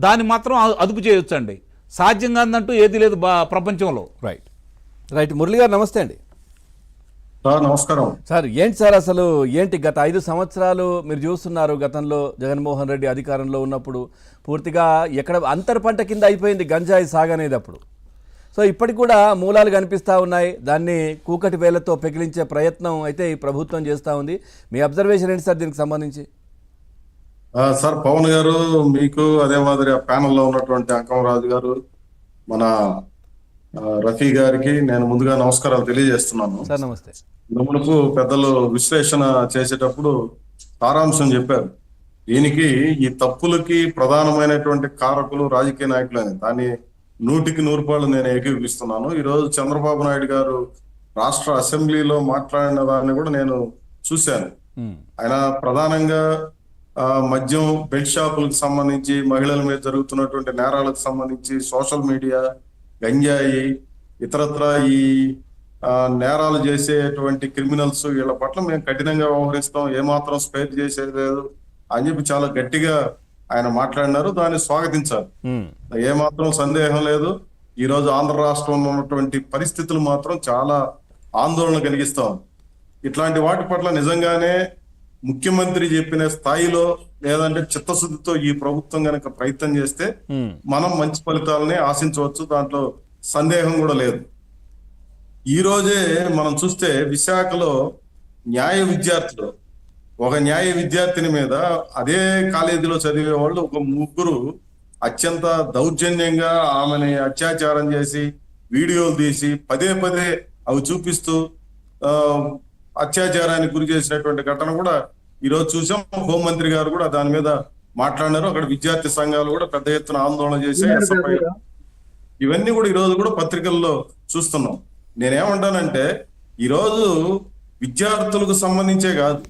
దాన్ని మాత్రం అదుపు చేయొచ్చండి. సాధ్యం కాదంటూ ఏది లేదు ప్రపంచంలో. Right right. మురళి గారు నమస్తే అండి. నమస్కారం సార్. ఏంటి సార్ అసలు ఏంటి గత 5 సంవత్సరాలు మీరు చూస్తున్నారు. గతంలో జగన్మోహన్ రెడ్డి అధికారంలో ఉన్నప్పుడు పూర్తిగా ఎక్కడ అంతర్ పంట కింద అయిపోయింది గంజాయి సాగు అనేది అప్పుడు. సో ఇప్పటికి కూడా మూలాలు కనిపిస్తూ ఉన్నాయి. దాన్ని కూకటి వేలతో పెకిలించే ప్రయత్నం అయితే ఈ ప్రభుత్వం చేస్తూ ఉంది. మీ అబ్జర్వేషన్ ఏంటి సార్ దీనికి సంబంధించి? సార్ పవన్ గారు, మీకు అదే మాదిరి ఆ ప్యానెల్లో ఉన్నటువంటి అంకమరాజు గారు, మన రఫీ గారికి నేను ముందుగా నమస్కారాలు తెలియజేస్తున్నాను. సార్ నమస్తే. మునుపు పెద్దలు విశ్లేషణ చేసేటప్పుడు సారాంశం చెప్పారు. దీనికి ఈ తప్పులకి ప్రధానమైనటువంటి కారకులు రాజకీయ నాయకులు అని. దాన్ని 100కి 100 నేను ఏకీభవిస్తున్నాను. ఈ రోజు చంద్రబాబు నాయుడు గారు రాష్ట్ర అసెంబ్లీలో మాట్లాడిన దాన్ని కూడా నేను చూశాను. ఆయన ప్రధానంగా మద్యం, బెల్ట్ షాపులకు సంబంధించి, మహిళల మీద జరుగుతున్నటువంటి నేరాలకు సంబంధించి, సోషల్ మీడియా, గంజాయి, ఇతరత్ర ఈ నేరాలు చేసేటువంటి క్రిమినల్స్ వీళ్ళ పట్ల మేము కఠినంగా వ్యవహరిస్తాం, ఏమాత్రం స్పేర్ చేసేది లేదు అని చెప్పి చాలా గట్టిగా ఆయన మాట్లాడినారు. దాన్ని స్వాగతించారు. ఏమాత్రం సందేహం లేదు. ఈ రోజు ఆంధ్ర రాష్ట్రంలో ఉన్నటువంటి పరిస్థితులు మాత్రం చాలా ఆందోళన కలిగిస్తాం. ఇట్లాంటి వాటి పట్ల నిజంగానే ముఖ్యమంత్రి చెప్పిన స్థాయిలో లేదంటే చిత్తశుద్ధితో ఈ ప్రభుత్వం కనుక ప్రయత్నం చేస్తే మనం మంచి ఫలితాలని ఆశించవచ్చు. దాంట్లో సందేహం కూడా లేదు. ఈ రోజే మనం చూస్తే విశాఖలో ఒక న్యాయ విద్యార్థిని మీద అదే కాలేజీలో చదివే వాళ్ళు ఒక 3 అత్యంత దౌర్జన్యంగా ఆమెని అత్యాచారం చేసి వీడియోలు తీసి పదే అవి చూపిస్తూ అత్యాచారానికి గురి చేసినటువంటి ఘటన కూడా ఈరోజు చూసాం. హోంమంత్రి గారు కూడా దాని మీద మాట్లాడినారు. అక్కడ విద్యార్థి సంఘాలు కూడా పెద్ద ఎత్తున ఆందోళన చేసి ఇవన్నీ కూడా ఈరోజు కూడా పత్రికల్లో చూస్తున్నాం. నేనేమంటానంటే ఈరోజు విద్యార్థులకు సంబంధించే కాదు,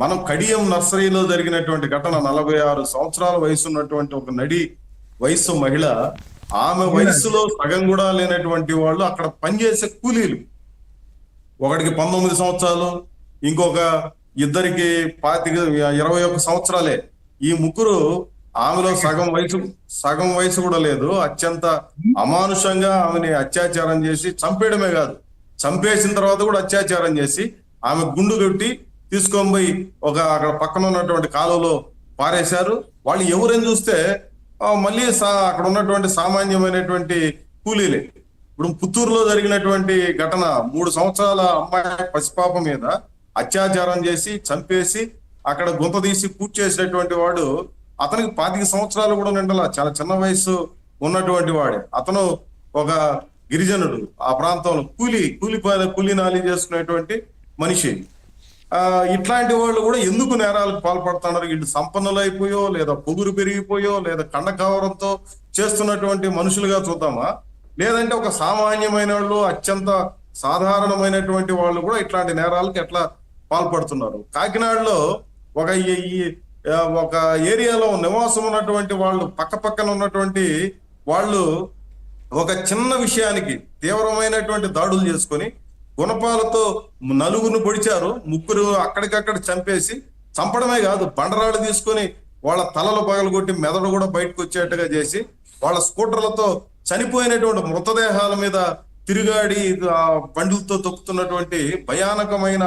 మనం కడియం నర్సరీలో జరిగినటువంటి ఘటన 46 సంవత్సరాల వయసు ఉన్నటువంటి ఒక వయసు మహిళ, ఆమె వయసులో సగం కూడా లేనటువంటి వాళ్ళు అక్కడ పనిచేసే కూలీలు. ఒకడికి 19 సంవత్సరాలు, ఇంకొక ఇద్దరికి 21 సంవత్సరాలే. ఈ 3 ఆమెలో సగం వయసు కూడా లేదు. అత్యంత అమానుషంగా ఆమెని అత్యాచారం చేసి చంపేయడమే కాదు, చంపేసిన తర్వాత కూడా అత్యాచారం చేసి ఆమె గుండు కొట్టి తీసుకొని పోయి అక్కడ పక్కన ఉన్నటువంటి కాలువలో పారేశారు. వాళ్ళు ఎవరని చూస్తే మళ్ళీ అక్కడ ఉన్నటువంటి సామాన్యమైనటువంటి కూలీలే. ఇప్పుడు పుత్తూరులో జరిగినటువంటి ఘటన 3 సంవత్సరాల అమ్మాయి పసిపాప మీద అత్యాచారం చేసి చంపేసి అక్కడ గుంత తీసి పూర్తి చేసినటువంటి వాడు, అతనికి 25 సంవత్సరాలు కూడా నిండలా, చాలా చిన్న వయసు ఉన్నటువంటి వాడే. అతను ఒక గిరిజనుడు, ఆ ప్రాంతంలో కూలి నాలి చేసుకునేటువంటి మనిషి. ఇట్లాంటి వాళ్ళు కూడా ఎందుకు నేరాలకు పాల్పడుతున్నారు? వీళ్ళు సంపన్నులు అయిపోయో, లేదా పొగురు పెరిగిపోయో, లేదా కండకవరంతో చేస్తున్నటువంటి మనుషులుగా చూద్దామా? లేదంటే ఒక సామాన్యమైన వాళ్ళు, అత్యంత సాధారణమైనటువంటి వాళ్ళు కూడా ఇట్లాంటి నేరాలకు ఎట్లా పాల్పడుతున్నారు? కాకినాడలో ఒక ఏరియాలో నివాసం ఉన్నటువంటి వాళ్ళు, పక్కన ఉన్నటువంటి వాళ్ళు ఒక చిన్న విషయానికి తీవ్రమైనటువంటి దాడులు చేసుకొని గుణపాలతో 4 పొడిచారు. 3 అక్కడికక్కడ చంపేసి, చంపడమే కాదు బండరాళ్ళు తీసుకొని వాళ్ళ తలలు పగలగొట్టి మెదడు కూడా బయటకు వచ్చేట్టుగా చేసి, వాళ్ళ స్కూటర్లతో చనిపోయినటువంటి మృతదేహాల మీద తిరుగాడి బండులతో తొక్కుతున్నటువంటి భయానకమైన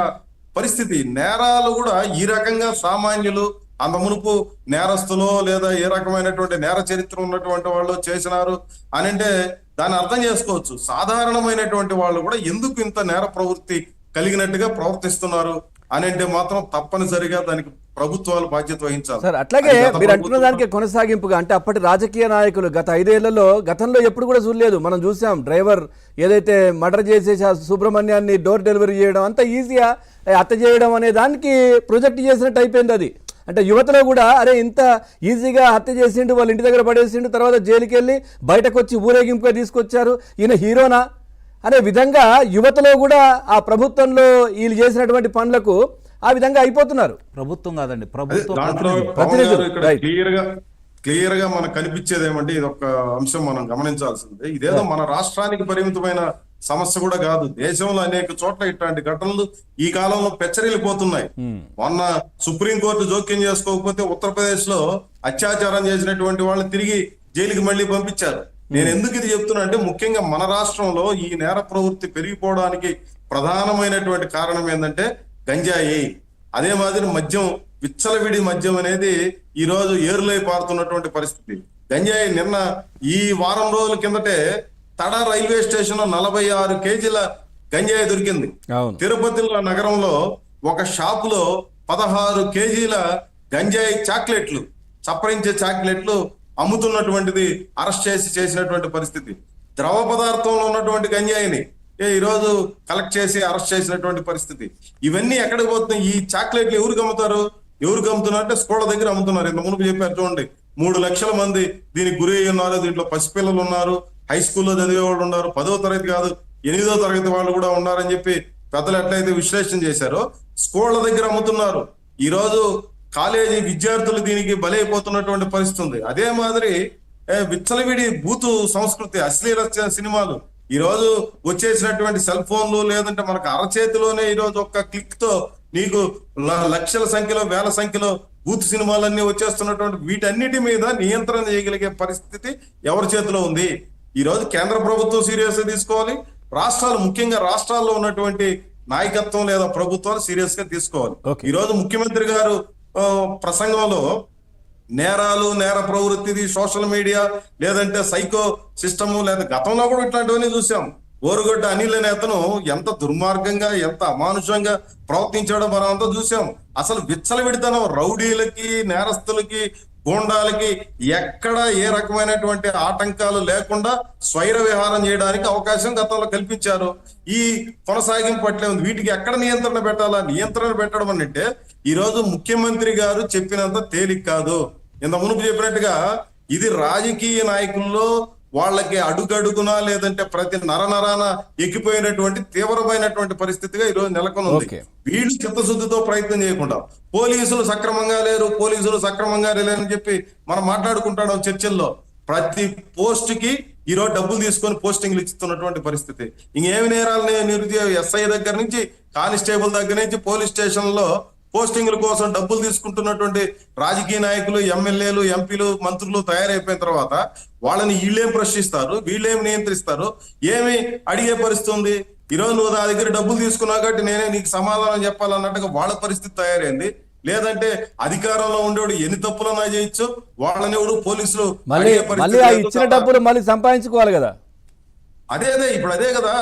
పరిస్థితి. నేరాలు కూడా ఈ రకంగా సామాన్యులు, అంత మునుపు నేరస్తులు లేదా ఏ రకమైనటువంటి నేర చరిత్ర ఉన్నటువంటి వాళ్ళు చేసినారు అని అంటే దాన్ని అర్థం చేసుకోవచ్చు. సాధారణమైనటువంటి వాళ్ళు కూడా ఎందుకు ఇంత నేర ప్రవృత్తి కలిగినట్టుగా ప్రవర్తిస్తున్నారు అని అంటే మాత్రం తప్పనిసరిగా దానికి ప్రభుత్వాలు బాధ్యత వహించాలి సార్. అట్లాగే మీరు అంటున్న దానికి కొనసాగింపుగా, అంటే అప్పటి రాజకీయ నాయకులు గత 5 ఏళ్లలో గతంలో ఎప్పుడు కూడా చూడలేదు. మనం చూసాం డ్రైవర్ ఏదైతే మర్డర్ చేసేసి సుబ్రహ్మణ్యాన్ని డోర్ డెలివరీ చేయడం, అంత ఈజీగా హత్య చేయడం అనే దానికి ప్రొజెక్ట్ చేసినట్టు అయిపోయింది అది. అంటే యువతలో కూడా అరే ఇంత ఈజీగా హత్య చేసిండు, వాళ్ళ ఇంటి దగ్గర పడేసిండు, తర్వాత జైలుకి వెళ్ళి బయటకు వచ్చి ఊరేగింపుగా తీసుకొచ్చారు, ఈయన హీరోనా అనే విధంగా యువతలో కూడా ఆ ప్రభుత్వంలో వీళ్ళు చేసినటువంటి పనులకు ఆ విధంగా అయిపోతున్నారు. ప్రభుత్వం కాదండి, ప్రభుత్వం క్లియర్ గా మనకు కనిపించేది ఏమంటే ఇది ఒక అంశం మనం గమనించాల్సిందే. ఇదేదో మన రాష్ట్రానికి పరిమితమైన సమస్య కూడా కాదు. దేశంలో అనేక చోట్ల ఇట్లాంటి ఘటనలు ఈ కాలంలో పెచ్చరిల్లిపోతున్నాయి. మొన్న సుప్రీంకోర్టు జోక్యం చేసుకోకపోతే ఉత్తరప్రదేశ్ లో అత్యాచారం చేసినటువంటి వాళ్ళని తిరిగి జైలుకి మళ్ళీ పంపించారు. నేను ఎందుకు ఇది చెప్తున్నా అంటే ముఖ్యంగా మన రాష్ట్రంలో ఈ నేర ప్రవృత్తి పెరిగిపోవడానికి ప్రధానమైనటువంటి కారణం ఏంటంటే గంజాయి. అదే మాదిరి మద్యం, విచ్చలవిడి మద్యం అనేది ఈ రోజు ఏరులై పారుతున్నటువంటి పరిస్థితి. గంజాయి నిన్న ఈ వారం రోజుల కిందటే తడ రైల్వే స్టేషన్ లో 46 కేజీల గంజాయి దొరికింది. అవును. తిరుపతి నగరంలో ఒక షాప్ లో 16 కేజీల గంజాయి చాక్లెట్లు, చప్పరించే చాక్లెట్లు అమ్ముతున్నటువంటిది అరెస్ట్ చేసినటువంటి పరిస్థితి. ద్రవ పదార్థంలో ఉన్నటువంటి గంజాయిని ఈ రోజు కలెక్ట్ చేసి అరెస్ట్ చేసినటువంటి పరిస్థితి. ఇవన్నీ ఎక్కడికి పోతున్నాయి? ఈ చాక్లెట్లు ఎవరికి అమ్ముతారు? ఎవరికి అమ్ముతున్నారు అంటే స్కూళ్ళ దగ్గర అమ్ముతున్నారు. ఇంత మునుపు చెప్పారు చూడండి, 3 లక్షల మంది దీనికి గురి అయి ఉన్నారు. దీంట్లో పసిపిల్లలు ఉన్నారు, హై స్కూల్లో చదివే వాళ్ళు ఉన్నారు, 10వ తరగతి కాదు 8వ తరగతి వాళ్ళు కూడా ఉన్నారని చెప్పి పెద్దలు ఎట్లయితే విశ్లేషణ చేశారో స్కూళ్ళ దగ్గర అమ్ముతున్నారు. ఈ రోజు కాలేజీ విద్యార్థులు దీనికి బలైపోతున్నటువంటి పరిస్థితి ఉంది. అదే మాదిరి విచ్చలవిడి బూతు సంస్కృతి, అశ్లీల సినిమాలు ఈ రోజు వచ్చేసినటువంటి సెల్ ఫోన్లు, లేదంటే మనకు అరచేతిలోనే ఈ రోజు ఒక్క క్లిక్ తో నీకు లక్షల సంఖ్యలో, వేల సంఖ్యలో బూత్ సినిమాలన్నీ వచ్చేస్తున్నటువంటి వీటన్నిటి మీద నియంత్రణ చేయగలిగే పరిస్థితి ఎవరి చేతిలో ఉంది? ఈ రోజు కేంద్ర ప్రభుత్వం సీరియస్ గా తీసుకోవాలి, రాష్ట్రాలు, ముఖ్యంగా రాష్ట్రాల్లో ఉన్నటువంటి నాయకత్వం లేదా ప్రభుత్వాలు సీరియస్ గా తీసుకోవాలి. ఈ రోజు ముఖ్యమంత్రి గారు ప్రసంగంలో నేరాలు, నేర ప్రవృత్తిది, సోషల్ మీడియా, లేదంటే సైకో సిస్టము, లేదా గతంలో కూడా ఇట్లాంటివన్నీ చూసాం. ఓరుగొడ్డ అనిల్ అనే అతను ఎంత దుర్మార్గంగా, ఎంత అమానుషంగా ప్రవర్తించాడో మనం అంతా చూసాం. అసలు విచ్చలవిడితనం రౌడీలకి, నేరస్తులకి, గూండాలకి ఎక్కడ ఏ రకమైనటువంటి ఆటంకాలు లేకుండా స్వైర విహారం చేయడానికి అవకాశం గతంలో కల్పించారు. ఈ కొనసాగింపు పట్లే ఉంది. వీటికి ఎక్కడ నియంత్రణ పెట్టాలా? నియంత్రణ పెట్టడం అంటే ఈ రోజు ముఖ్యమంత్రి గారు చెప్పినంత తేలిక కాదు. ఇంత మునుపు చెప్పినట్టుగా ఇది రాజకీయ నాయకుల్లో వాళ్ళకి అడుగడుగునా, లేదంటే ప్రతి నరనరాన ఎక్కిపోయినటువంటి తీవ్రమైనటువంటి పరిస్థితిగా ఈ రోజు నెలకొని ఉంది. వీళ్ళు చిత్తశుద్ధితో ప్రయత్నం చేయకుండా పోలీసులు సక్రమంగా లేరు, పోలీసులు సక్రమంగా లేరని చెప్పి మనం మాట్లాడుకుంటాం చర్చల్లో. ప్రతి పోస్ట్ కి ఈ రోజు డబ్బులు తీసుకొని పోస్టింగ్లు ఇస్తున్నటువంటి పరిస్థితి. ఇంకేమి నేరాలని నిరుద్యోగ ఎస్ఐ దగ్గర నుంచి, కానిస్టేబుల్ దగ్గర నుంచి పోలీస్ స్టేషన్ లో పోస్టింగ్ల కోసం డబ్బులు తీసుకుంటున్నటువంటి రాజకీయ నాయకులు, ఎమ్మెల్యేలు, ఎంపీలు, మంత్రులు తయారైపోయిన తర్వాత వాళ్ళని వీళ్ళేం ప్రశ్నిస్తారు, వీళ్ళేం నియంత్రిస్తారు, ఏమి అడిగే పరిస్థితి ఉంది? ఈరోజు నువ్వు నా దగ్గర డబ్బులు తీసుకున్నావు కాబట్టి నేనే నీకు సమాధానం చెప్పాలన్నట్టుగా వాళ్ళ పరిస్థితి తయారైంది. లేదంటే అధికారంలో ఉండేవాడు ఎన్ని తప్పులన్నా చేయొచ్చు, వాళ్ళని ఎవరు పోలీసులు మళ్ళీ ఇచ్చిన డబ్బులు మళ్ళీ సంపాదించుకోవాలి కదా. అదే ఇప్పుడు అదే కదా